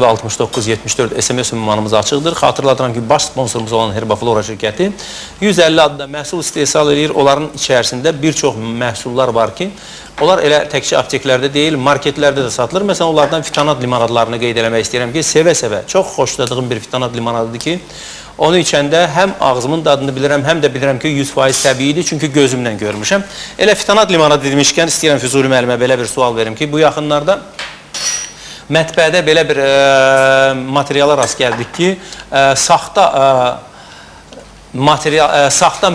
və 6974 SMS ünvanımız açıqdır. Xatırladıram ki, baş sponsorumuz olan Herbaflora şirkəti 150 adda məhsul istehsal edir. Onların içərisində bir çox məhsullar var ki, onlar elə təkcə apteklərdə deyil, marketlərdə də satılır. Məsələn, onlardan fitanat limonadlarını qeyd eləmək istəyirəm ki, sevə-sevə, çox xoşladığım bir fitanat limonadıdır ki, onu içəndə həm ağzımın dadını bilirəm, həm də bilirəm ki, 100% təbiidir, çünki gözümlə görmüşəm. Elə fitanat limonadı demişkən, istəyirəm Füzuli müəllimə belə bir sual verim ki, bu yaxınlarda mətbəədə belə bir materiala rast gəldik ki, saxta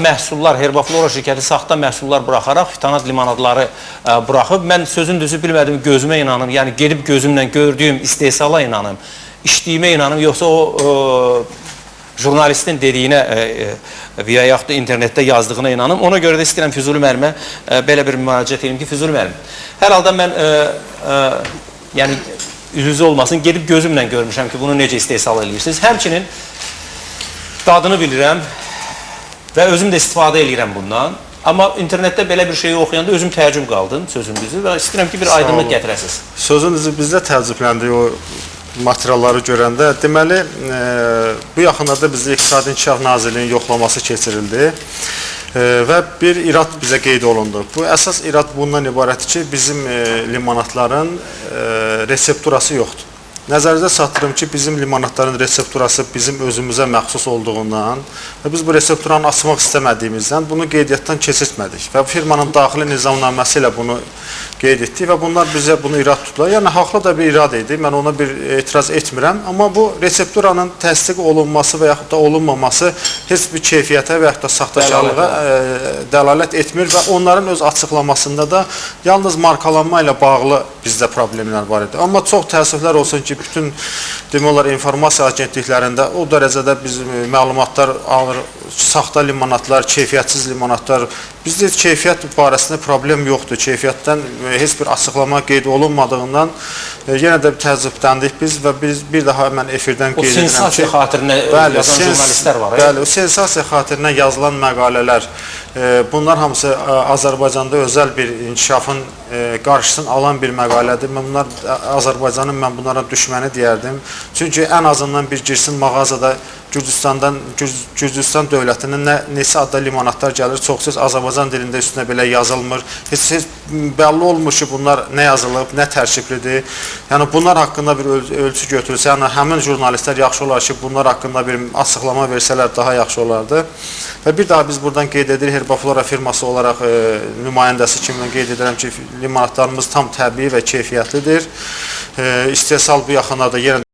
məhsullar, Herbaflora şirkəti saxta məhsullar buraxaraq fitanat limonadları buraxıb. Mən sözün düzü bilmədim, gözümə inanım, yəni gedib gözümlə gördüyüm istehsala inanım, içdiyimə inanım, yoxsa o jurnalistin dediyinə və yaxud da internetdə yazdığına inanım. Ona görə də istəyirəm Füzuli müəllimə belə bir müraciət edeyim ki, Füzuli müəllim, hər halda mən yəni üzüzü olmasın, gedib gözümlə görmüşəm ki, bunu necə istehsal edirsiniz. Həmçinin dadını bilirəm və özüm də istifadə edirəm bundan. Amma internetdə belə bir şeyi oxuyanda özüm təəccüb qaldım sözünüzü və istəyirəm ki, bir aydınlıq gətirəsiniz. Sözünüzü bizdə təəccübləndi o materialları görəndə. Deməli, bu yaxınlarda bizdə İqtisadi İnkişaf Nazirliyinin yoxlaması keçirildi və bir irad bizə qeyd olundu. Bu əsas irad bundan ibarətdir ki, bizim limonadların resepturası yoxdur. Nəzərinizə çatdırım ki, bizim limonadların resepturası bizim özümüzə məxsus olduğundan və biz bu resepturanı açmaq istəmədiyimizdən bunu qeydiyyatdan keçirtmədik və firmanın daxili nizamnaməsi ilə bunu qeyd etdik və bunlar bizə bunu irad tutdular. Yəni, haqlı da bir irad idi, mən ona bir etiraz etmirəm, amma bu resepturanın təsdiq olunması və yaxud da olunmaması heç bir keyfiyyətə və yaxud da saxtakarlığa dəlalət etmir və onların öz açıqlamasında da yalnız markalanma ilə bağlı bizdə problemlər var idi. Amma çox təəssüflər olsun ki, bütün demək olar informasiya agentliklərində o dərəcədə biz məlumatlar alır, saxta limonadlar, keyfiyyətsiz limonadlar. Bizdə keyfiyyət barəsində problem yoxdur. Keyfiyyətdən heç bir açıqlama qeyd olunmadığından yenə də təəccübləndik biz və biz bir daha mən efirdən qeyd edirəm ki, o sensasiya xatirinə yazan jurnalistlər var. Bəli, o sensasiya xatirinə yazılan məqalələr, bunlar hamısı Azərbaycanda özəl bir inkişafın qarşısını alan bir məqalədir. Bunlar Azərbaycanın mən bunlara düşməni deyərdim. Çünki ən azından bir girsin mağazada Gürcüstan dövlətinin neçə adda limonadlar gəlir, çox söz Azərbaycan dilində üstünə belə yazılmır. Heç bəlli olmur ki, bunlar nə yazılıb, nə tərkiblidir. Yəni, bunlar haqqında bir ölçü götürülsə, yəni həmin jurnalistlər yaxşı olar ki, bunlar haqqında bir açıqlama versələr daha yaxşı olardı. Və bir daha biz buradan qeyd edirik, Herbaflora firması olaraq nümayəndəsi kimi qeyd edirəm ki, limonadlarımız tam təbii və keyfiyyətlidir. İstehsal bu yaxınlarda yenə